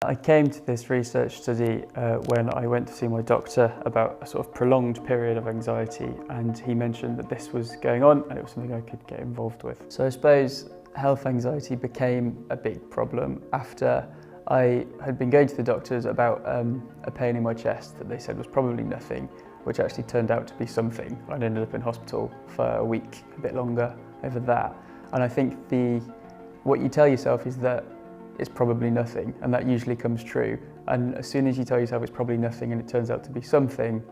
I came to this research study when I went to see my doctor about a sort of prolonged period of anxiety, and he mentioned that this was going on and it was something I could get involved with. So I suppose health anxiety became a big problem after I had been going to the doctors about a pain in my chest that they said was probably nothing, which actually turned out to be something. I ended up in hospital for a week, a bit longer over that. And I think what you tell yourself is that it's probably nothing, and that usually comes true. And as soon as you tell yourself it's probably nothing and it turns out to be something,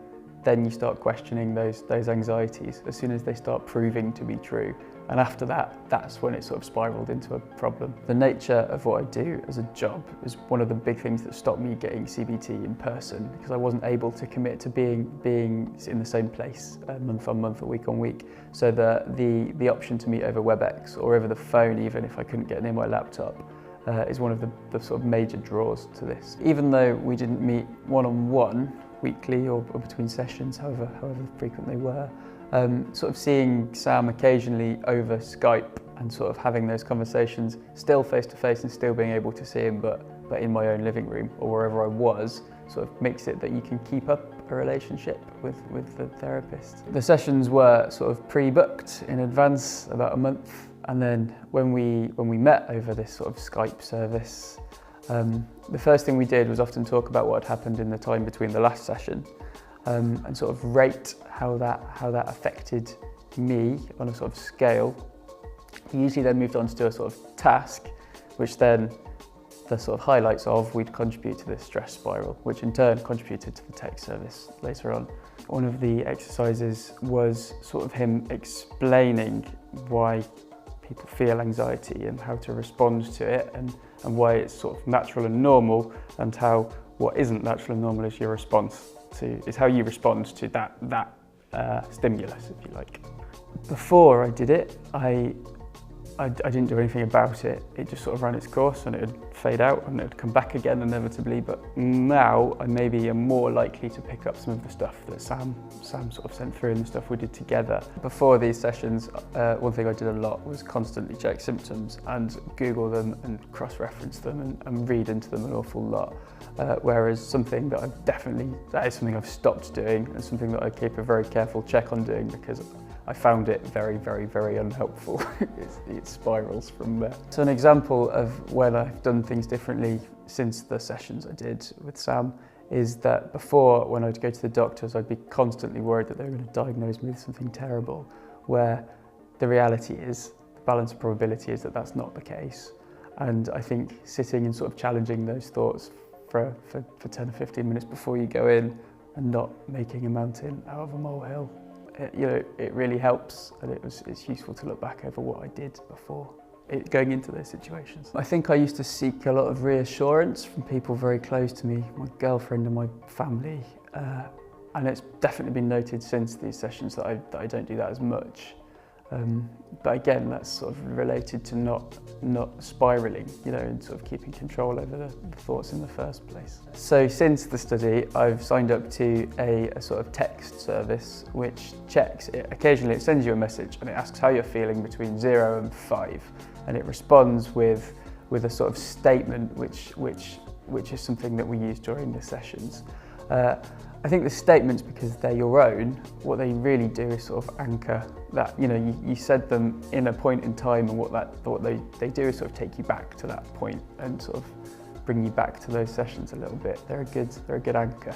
then you start questioning those anxieties as soon as they start proving to be true. And after that, that's when it sort of spiraled into a problem. The nature of what I do as a job is one of the big things that stopped me getting CBT in person, because I wasn't able to commit to being in the same place month on month or week on week. So the option to meet over WebEx or over the phone, even if I couldn't get near my laptop, is one of the sort of major draws to this. Even though we didn't meet one-on-one weekly or between sessions, however frequent they were, sort of seeing Sam occasionally over Skype and sort of having those conversations, still face-to-face and still being able to see him, but in my own living room or wherever I was, sort of makes it that you can keep up a relationship with the therapist. The sessions were sort of pre-booked in advance, about a month, and then when we met over this sort of Skype service, the first thing we did was often talk about what had happened in the time between the last session, and sort of rate how that affected me on a sort of scale. We usually then moved on to do a sort of task, which then the sort of highlights of would contribute to this stress spiral, which in turn contributed to the text service later on. One of the exercises was sort of him explaining why people feel anxiety and how to respond to it, and why it's sort of natural and normal, and how what isn't natural and normal is how you respond to that stimulus, if you like. Before I did it, I didn't do anything about it. It just sort of ran its course and it would fade out and it would come back again inevitably. But now I maybe am more likely to pick up some of the stuff that Sam sort of sent through and the stuff we did together. Before these sessions, one thing I did a lot was constantly check symptoms and Google them and cross-reference them and read into them an awful lot. Whereas something that that is something I've stopped doing, and something that I keep a very careful check on doing, because I found it very, very, very unhelpful. It spirals from there. So an example of when I've done things differently since the sessions I did with Sam is that before, when I'd go to the doctors, I'd be constantly worried that they were going to diagnose me with something terrible, where the reality is, the balance of probability is that that's not the case. And I think sitting and sort of challenging those thoughts for 10 or 15 minutes before you go in and not making a mountain out of a molehill, it really helps, and it's useful to look back over what I did before going into those situations. I think I used to seek a lot of reassurance from people very close to me, my girlfriend and my family, and it's definitely been noted since these sessions that I don't do that as much. But again, that's sort of related to not spiralling, and sort of keeping control over the thoughts in the first place. So since the study, I've signed up to a sort of text service which checks it. Occasionally it sends you a message and it asks how you're feeling between 0 and 5, and it responds with a sort of statement which is something that we use during the sessions. I think the statements, because they're your own, what they really do is sort of anchor that, you said them in a point in time, and what they do is sort of take you back to that point and sort of bring you back to those sessions a little bit. They're a good anchor.